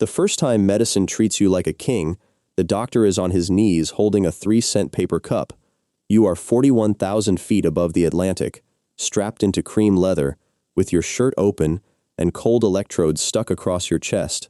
The first time medicine treats you like a king, the doctor is on his knees holding a 3-cent paper cup. You are 41,000 feet above the Atlantic, strapped into cream leather, with your shirt open and cold electrodes stuck across your chest.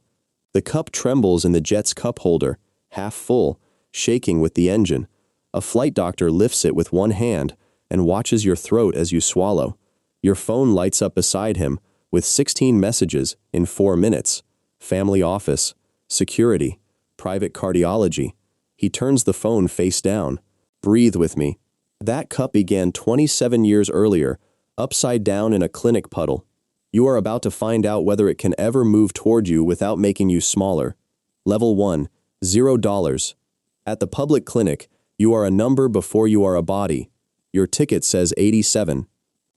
The cup trembles in the jet's cup holder, half full, shaking with the engine. A flight doctor lifts it with one hand and watches your throat as you swallow. Your phone lights up beside him with 16 messages in 4 minutes. Family office, security, private cardiology. He turns the phone face down. Breathe with me. That cup began 27 years earlier, upside down in a clinic puddle. You are about to find out whether it can ever move toward you without making you smaller. Level 1, $0. At the public clinic, you are a number before you are a body. Your ticket says 87.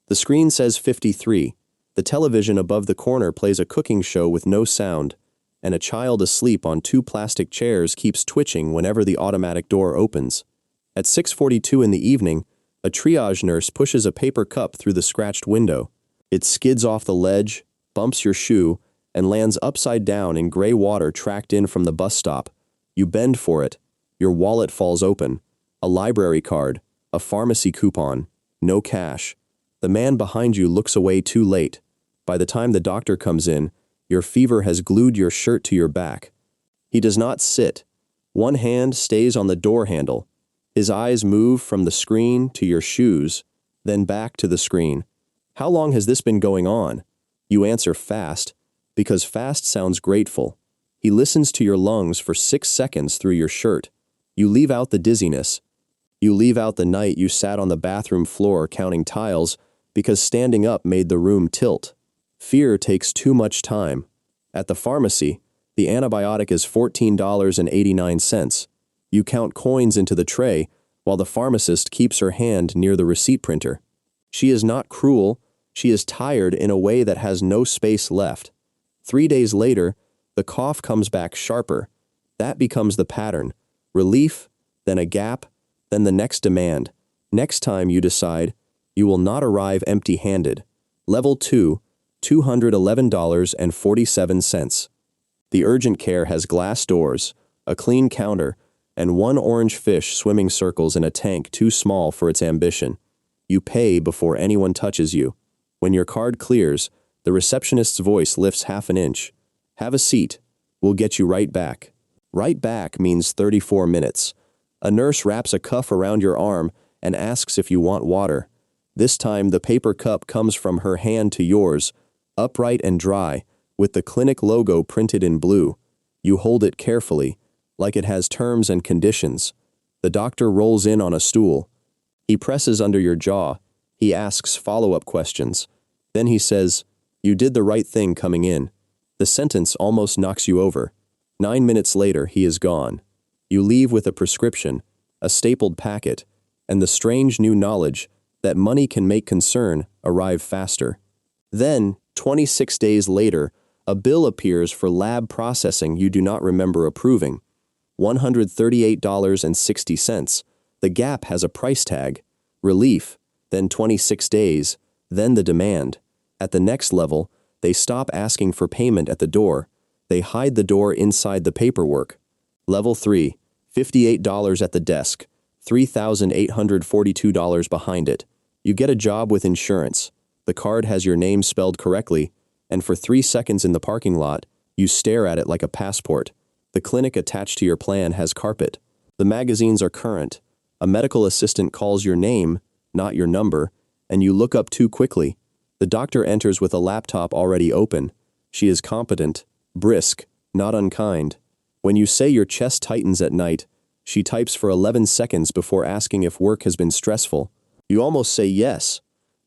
The screen says 53. The television above the corner plays a cooking show with no sound, and a child asleep on 2 plastic chairs keeps twitching whenever the automatic door opens. At 6:42 in the evening, a triage nurse pushes a paper cup through the scratched window. It skids off the ledge, bumps your shoe, and lands upside down in gray water tracked in from the bus stop. You bend for it. Your wallet falls open. A library card, a pharmacy coupon, no cash. The man behind you looks away too late. By the time the doctor comes in, your fever has glued your shirt to your back. He does not sit. One hand stays on the door handle. His eyes move from the screen to your shoes, then back to the screen. How long has this been going on? You answer fast, because fast sounds grateful. He listens to your lungs for 6 seconds through your shirt. You leave out the dizziness. You leave out the night you sat on the bathroom floor counting tiles because standing up made the room tilt. Fear takes too much time. At the pharmacy, the antibiotic is $14.89. You count coins into the tray while the pharmacist keeps her hand near the receipt printer. She is not cruel, she is tired in a way that has no space left. 3 days later, the cough comes back sharper. That becomes the pattern. Relief, then a gap, then the next demand. Next time you decide, you will not arrive empty-handed. Level 2, $211.47. The urgent care has glass doors, a clean counter, and 1 orange fish swimming circles in a tank too small for its ambition. You pay before anyone touches you. When your card clears, the receptionist's voice lifts half an inch. Have a seat. We'll get you right back. Right back means 34 minutes. A nurse wraps a cuff around your arm and asks if you want water. This time the paper cup comes from her hand to yours, upright and dry, with the clinic logo printed in blue. You hold it carefully, like it has terms and conditions. The doctor rolls in on a stool. He presses under your jaw. He asks follow-up questions. Then he says, "You did the right thing coming in." The sentence almost knocks you over. 9 minutes later, he is gone. You leave with a prescription, a stapled packet, and the strange new knowledge that money can make concern arrive faster. Then, 26 days later, a bill appears for lab processing you do not remember approving. $138.60. The gap has a price tag. Relief, then 26 days, then the demand. At the next level, they stop asking for payment at the door. They hide the door inside the paperwork. Level 3, $58 at the desk, $3,842 behind it. You get a job with insurance. The card has your name spelled correctly, and for 3 seconds in the parking lot, you stare at it like a passport. The clinic attached to your plan has carpet. The magazines are current. A medical assistant calls your name, not your number, and you look up too quickly. The doctor enters with a laptop already open. She is competent, brisk, not unkind. When you say your chest tightens at night, she types for 11 seconds before asking if work has been stressful. You almost say yes.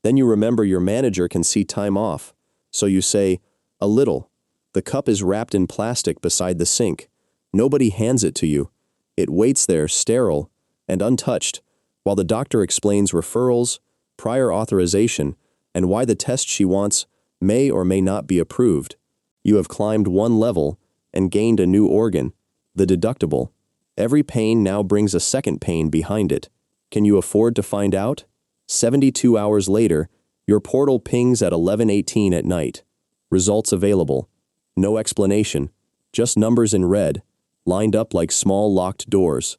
Then you remember your manager can see time off. So you say, "A little." The cup is wrapped in plastic beside the sink. Nobody hands it to you. It waits there, sterile and untouched, while the doctor explains referrals, prior authorization, and why the test she wants may or may not be approved. You have climbed 1 level and gained a new organ, the deductible. Every pain now brings a second pain behind it. Can you afford to find out? 72 hours later, your portal pings at 11:18 at night. Results available. No explanation. Just numbers in red, lined up like small locked doors.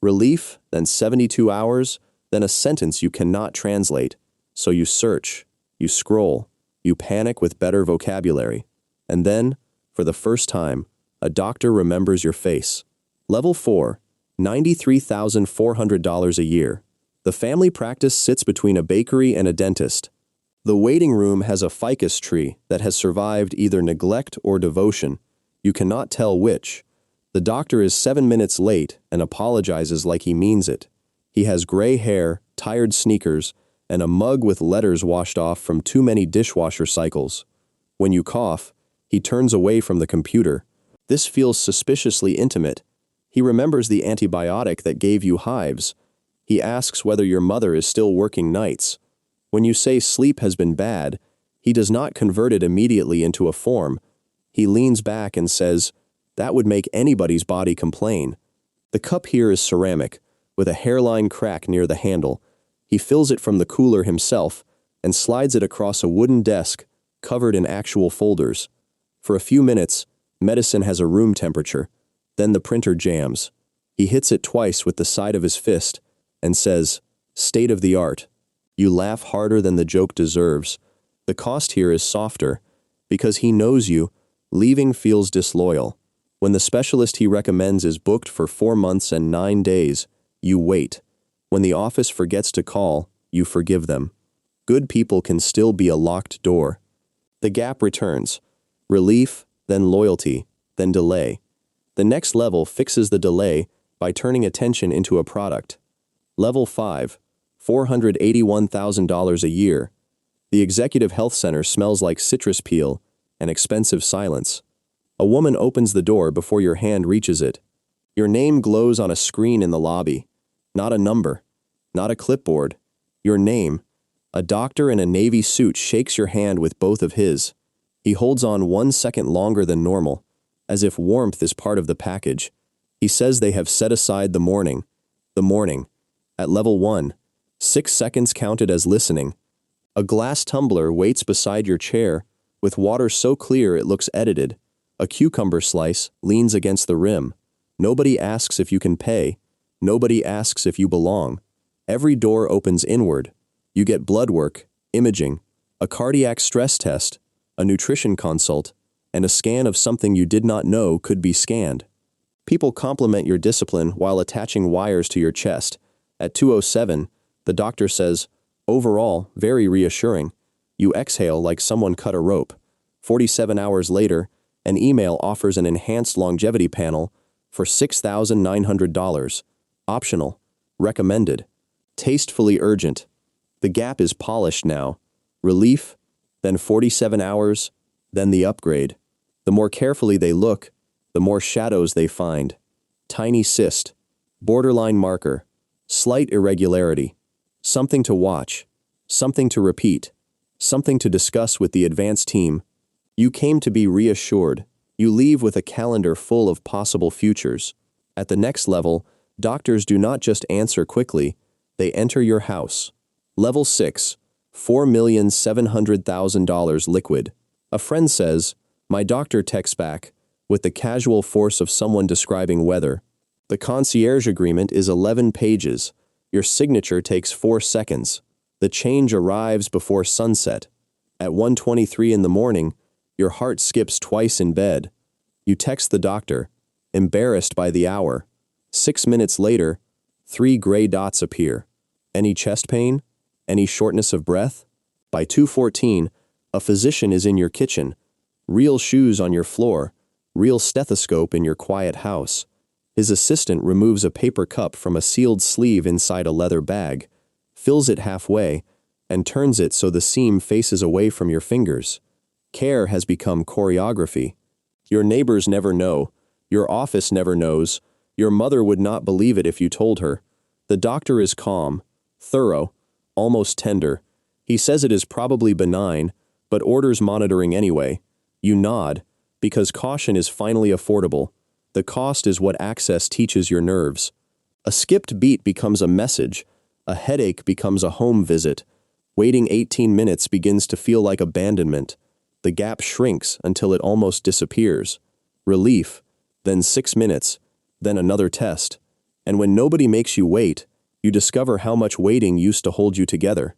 Relief, then 72 hours, then a sentence you cannot translate. So you search, you scroll, you panic with better vocabulary. And then, for the first time, a doctor remembers your face. Level 4, $93,400 a year. The family practice sits between a bakery and a dentist. The waiting room has a ficus tree that has survived either neglect or devotion. You cannot tell which. The doctor is 7 minutes late and apologizes like he means it. He has gray hair, tired sneakers, and a mug with letters washed off from too many dishwasher cycles. When you cough, he turns away from the computer. This feels suspiciously intimate. He remembers the antibiotic that gave you hives. He asks whether your mother is still working nights. When you say sleep has been bad, he does not convert it immediately into a form. He leans back and says, "That would make anybody's body complain." The cup here is ceramic, with a hairline crack near the handle. He fills it from the cooler himself and slides it across a wooden desk covered in actual folders. For a few minutes, medicine has a room temperature. Then the printer jams. He hits it twice with the side of his fist and says, "State of the art." You laugh harder than the joke deserves. The cost here is softer. Because he knows you, leaving feels disloyal. When the specialist he recommends is booked for 4 months and 9 days, you wait. When the office forgets to call, you forgive them. Good people can still be a locked door. The gap returns. Relief, then loyalty, then delay. The next level fixes the delay by turning attention into a product. Level 5, $481,000 a year. The executive health center smells like citrus peel and expensive silence. A woman opens the door before your hand reaches it. Your name glows on a screen in the lobby. Not a number, not a clipboard. Your name. A doctor in a navy suit shakes your hand with both of his. He holds on 1 second longer than normal, as if warmth is part of the package. He says they have set aside the morning. The morning. At level 1, 6 seconds counted as listening. A glass tumbler waits beside your chair, with water so clear it looks edited. A cucumber slice leans against the rim. Nobody asks if you can pay. Nobody asks if you belong. Every door opens inward. You get blood work, imaging, a cardiac stress test, a nutrition consult, and a scan of something you did not know could be scanned. People compliment your discipline while attaching wires to your chest. At 2:07, the doctor says, "Overall, very reassuring." You exhale like someone cut a rope. 47 hours later, an email offers an enhanced longevity panel for $6,900. Optional. Recommended. Tastefully urgent. The gap is polished now. Relief, then 47 hours, then the upgrade. The more carefully they look, the more shadows they find. Tiny cyst. Borderline marker. Slight irregularity. Something to watch. Something to repeat. Something to discuss with the advanced team. You came to be reassured. You leave with a calendar full of possible futures. At the next level, doctors do not just answer quickly, they enter your house. Level 6, $4,700,000 liquid. A friend says, "My doctor texts back," with the casual force of someone describing weather. The concierge agreement is 11 pages. Your signature takes 4 seconds. The change arrives before sunset. At 1:23 in the morning, your heart skips twice in bed. You text the doctor, embarrassed by the hour. 6 minutes later, 3 gray dots appear. Any chest pain? Any shortness of breath? By 2:14, a physician is in your kitchen. Real shoes on your floor. Real stethoscope in your quiet house. His assistant removes a paper cup from a sealed sleeve inside a leather bag, fills it halfway, and turns it so the seam faces away from your fingers. Care has become choreography. Your neighbors never know. Your office never knows. Your mother would not believe it if you told her. The doctor is calm, thorough, almost tender. He says it is probably benign, but orders monitoring anyway. You nod, because caution is finally affordable. The cost is what access teaches your nerves. A skipped beat becomes a message. A headache becomes a home visit. Waiting 18 minutes begins to feel like abandonment. The gap shrinks until it almost disappears. Relief, then 6 minutes, then another test. And when nobody makes you wait, you discover how much waiting used to hold you together.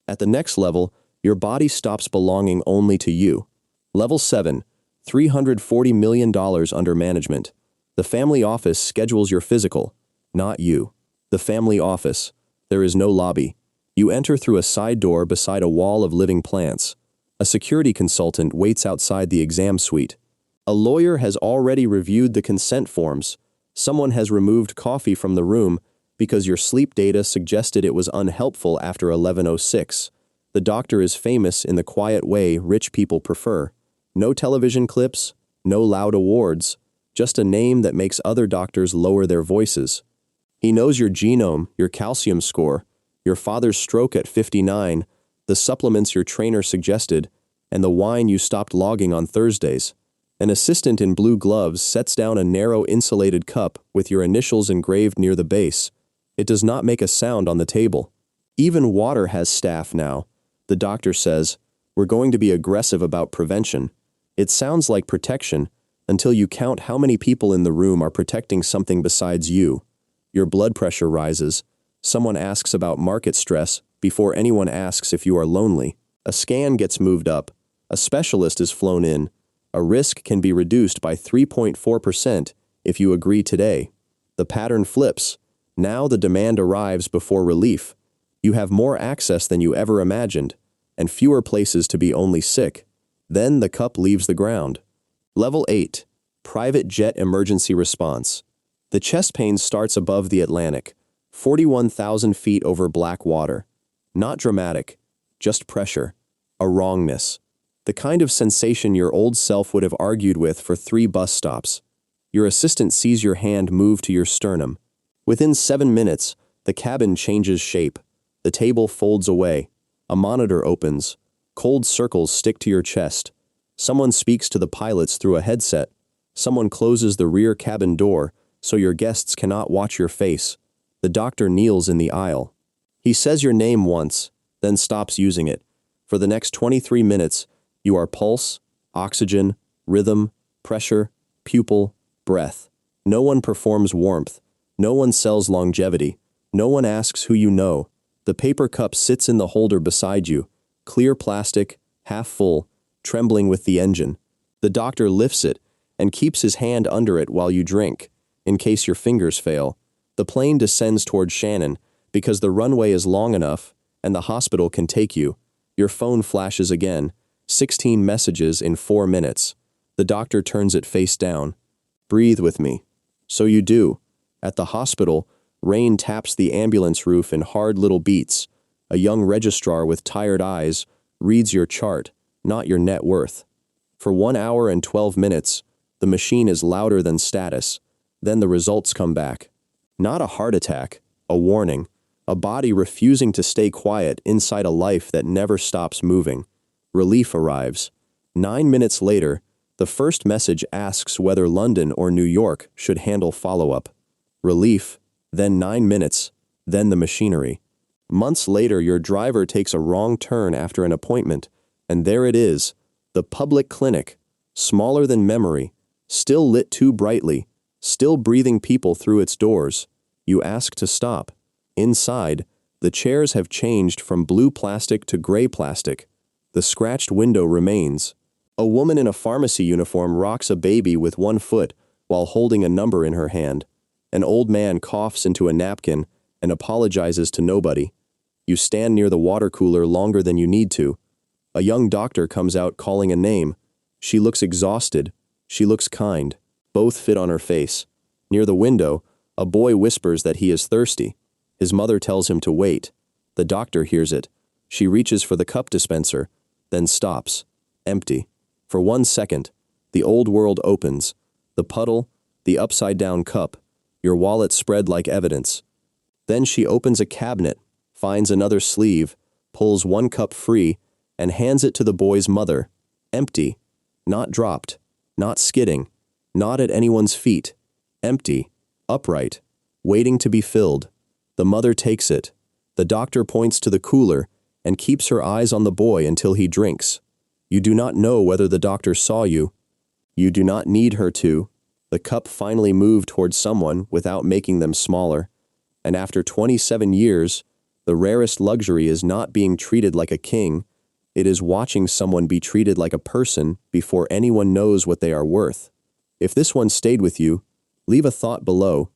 At the next level, your body stops belonging only to you. Level 7, $340 million under management. The family office schedules your physical, not you. The family office. There is no lobby. You enter through a side door beside a wall of living plants. A security consultant waits outside the exam suite. A lawyer has already reviewed the consent forms. Someone has removed coffee from the room because your sleep data suggested it was unhelpful after 11:06. The doctor is famous in the quiet way rich people prefer. No television clips, no loud awards, just a name that makes other doctors lower their voices. He knows your genome, your calcium score, your father's stroke at 59, the supplements your trainer suggested, and the wine you stopped logging on Thursdays. An assistant in blue gloves sets down a narrow insulated cup with your initials engraved near the base. It does not make a sound on the table. Even water has staff now. The doctor says, "We're going to be aggressive about prevention." It sounds like protection until you count how many people in the room are protecting something besides you. Your blood pressure rises. Someone asks about market stress before anyone asks if you are lonely. A scan gets moved up. A specialist is flown in. A risk can be reduced by 3.4% if you agree today. The pattern flips. Now the demand arrives before relief. You have more access than you ever imagined, and fewer places to be only sick. Then the cup leaves the ground. Level 8. Private jet emergency response. The chest pain starts above the Atlantic, 41,000 feet over black water. Not dramatic, just pressure. A wrongness. The kind of sensation your old self would have argued with for 3 bus stops. Your assistant sees your hand move to your sternum. Within 7 minutes, the cabin changes shape. The table folds away. A monitor opens. Cold circles stick to your chest. Someone speaks to the pilots through a headset. Someone closes the rear cabin door so your guests cannot watch your face. The doctor kneels in the aisle. He says your name once, then stops using it. For the next 23 minutes, you are pulse, oxygen, rhythm, pressure, pupil, breath. No one performs warmth. No one sells longevity. No one asks who you know. The paper cup sits in the holder beside you, clear plastic, half full, trembling with the engine. The doctor lifts it and keeps his hand under it while you drink, in case your fingers fail. The plane descends toward Shannon because the runway is long enough and the hospital can take you. Your phone flashes again, 16 messages in 4 minutes. The doctor turns it face down. "Breathe with me." So you do. At the hospital, rain taps the ambulance roof in hard little beats. A young registrar with tired eyes reads your chart, not your net worth. For 1 hour and 12 minutes, the machine is louder than status. Then the results come back. Not a heart attack, a warning. A body refusing to stay quiet inside a life that never stops moving. Relief arrives. 9 minutes later, the first message asks whether London or New York should handle follow-up. Relief, then 9 minutes, then the machinery. Months later, your driver takes a wrong turn after an appointment, and there it is, the public clinic, smaller than memory, still lit too brightly, still breathing people through its doors. You ask to stop. Inside, the chairs have changed from blue plastic to gray plastic. The scratched window remains. A woman in a pharmacy uniform rocks a baby with one foot while holding a number in her hand. An old man coughs into a napkin and apologizes to nobody. You stand near the water cooler longer than you need to. A young doctor comes out calling a name. She looks exhausted. She looks kind. Both fit on her face. Near the window, a boy whispers that he is thirsty. His mother tells him to wait. The doctor hears it. She reaches for the cup dispenser, then stops. Empty. For 1 second, the old world opens. The puddle, the upside-down cup, your wallet spread like evidence. Then she opens a cabinet, finds another sleeve, pulls 1 cup free, and hands it to the boy's mother. Empty. Not dropped. Not skidding. Not at anyone's feet. Empty. Upright. Waiting to be filled. The mother takes it. The doctor points to the cooler and keeps her eyes on the boy until he drinks. You do not know whether the doctor saw you. You do not need her to. The cup finally moved towards someone without making them smaller. And after 27 years, the rarest luxury is not being treated like a king. It is watching someone be treated like a person before anyone knows what they are worth. If this one stayed with you, leave a thought below